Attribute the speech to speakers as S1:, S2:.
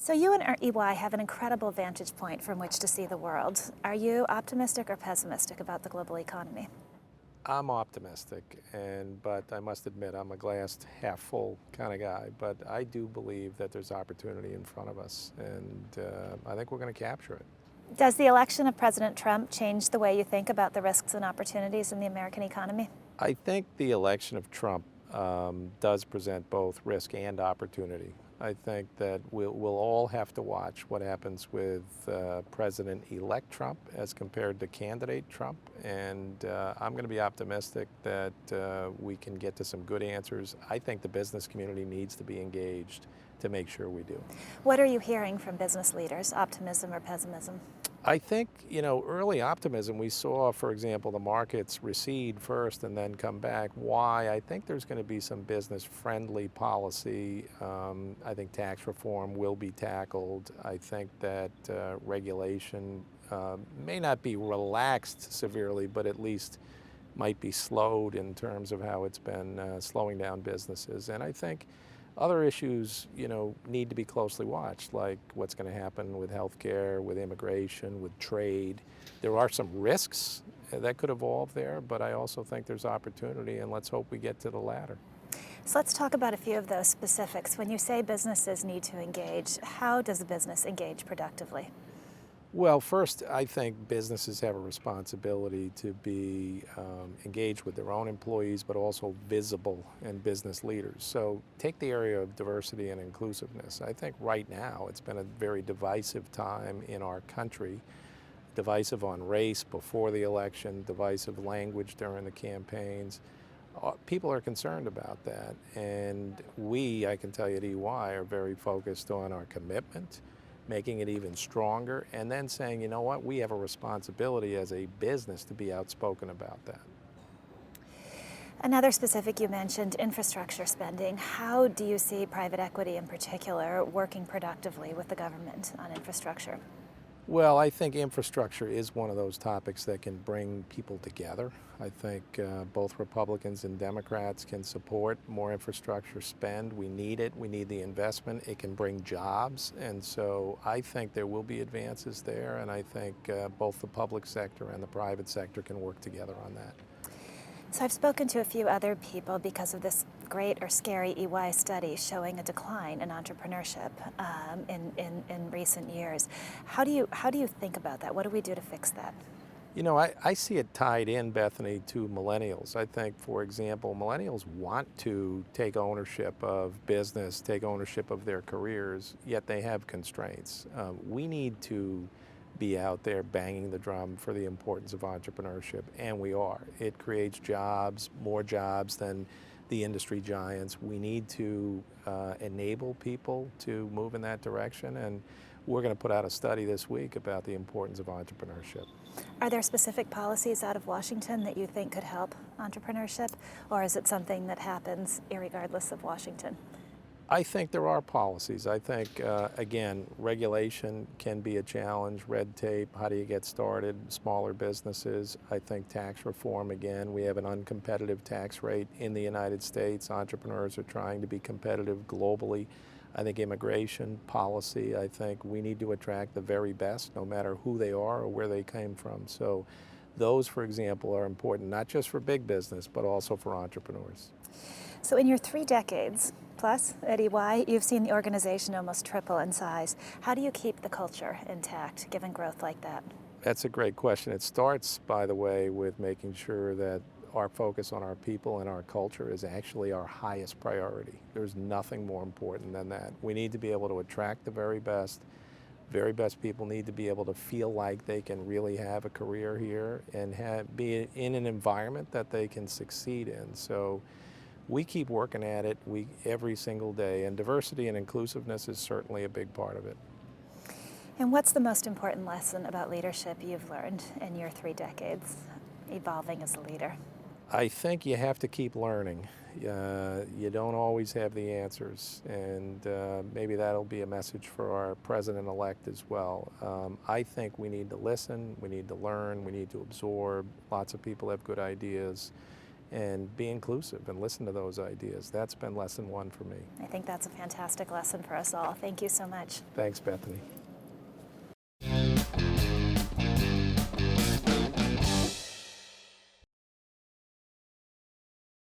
S1: So you and EY have an incredible vantage point from which to see the world. Are you optimistic or pessimistic about the global economy?
S2: I'm optimistic, but I must admit I'm a glass half full kind of guy. But I do believe that there's opportunity in front of us, and I think we're going to capture it.
S1: Does the election of President Trump change the way you think about the risks and opportunities in the American economy?
S2: I think the election of Trump does present both risk and opportunity. I think that we'll all have to watch what happens with President-elect Trump as compared to candidate Trump. And I'm going to be optimistic that we can get to some good answers. I think the business community needs to be engaged to make sure we do.
S1: What are you hearing from business leaders, optimism or pessimism?
S2: I think, early optimism, we saw, for example, the markets recede first and then come back. Why? I think there's going to be some business-friendly policy. I think tax reform will be tackled. I think that regulation may not be relaxed severely, but at least might be slowed in terms of how it's been slowing down businesses. And I think other issues, need to be closely watched, like what's going to happen with healthcare, with immigration, with trade. There are some risks that could evolve there, but I also think there's opportunity, and let's hope we get to the latter.
S1: So let's talk about a few of those specifics. When you say businesses need to engage, how does a business engage productively?
S2: Well, first, I think businesses have a responsibility to be engaged with their own employees, but also visible and business leaders. So take the area of diversity and inclusiveness. I think right now it's been a very divisive time in our country, divisive on race before the election, divisive language during the campaigns. People are concerned about that, and I can tell you at EY, are very focused on our commitment, making it even stronger, and then saying, you know what, we have a responsibility as a business to be outspoken about that.
S1: Another specific you mentioned, infrastructure spending. How do you see private equity in particular working productively with the government on infrastructure?
S2: Well, I think infrastructure is one of those topics that can bring people together. I think both Republicans and Democrats can support more infrastructure spend. We need it. We need the investment. It can bring jobs. And so I think there will be advances there. And I think both the public sector and the private sector can work together on that.
S1: So I've spoken to a few other people because of this great or scary EY study showing a decline in entrepreneurship in recent years. How do you think about that? What do we do to fix that?
S2: I see it tied in, Bethany, to millennials. I think, for example, millennials want to take ownership of business, take ownership of their careers, yet they have constraints. We need to be out there banging the drum for the importance of entrepreneurship, and we are. It creates jobs, more jobs than the industry giants. We need to enable people to move in that direction, and we're going to put out a study this week about the importance of entrepreneurship.
S1: Are there specific policies out of Washington that you think could help entrepreneurship, or is it something that happens irregardless of Washington?
S2: I think there are policies. I think, again, regulation can be a challenge, red tape, how do you get started, smaller businesses. I think tax reform, again, we have an uncompetitive tax rate in the United States. Entrepreneurs are trying to be competitive globally. I think immigration policy, I think we need to attract the very best, no matter who they are or where they came from. So those, for example, are important, not just for big business, but also for entrepreneurs.
S1: So in your 3 decades plus at EY, you've seen the organization almost triple in size. How do you keep the culture intact given growth like that?
S2: That's a great question. It starts, by the way, with making sure that our focus on our people and our culture is actually our highest priority. There's nothing more important than that. We need to be able to attract the very best. Very best people need to be able to feel like they can really have a career here and be in an environment that they can succeed in. So we keep working at it every single day, and diversity and inclusiveness is certainly a big part of it.
S1: And what's the most important lesson about leadership you've learned in your 3 decades evolving as a leader?
S2: I think you have to keep learning. You don't always have the answers, and maybe that'll be a message for our president-elect as well. I think we need to listen, we need to learn, we need to absorb. Lots of people have good ideas, and be inclusive and listen to those ideas. That's been lesson one for me.
S1: I think that's a fantastic lesson for us all. Thank you so much.
S2: Thanks, Bethany.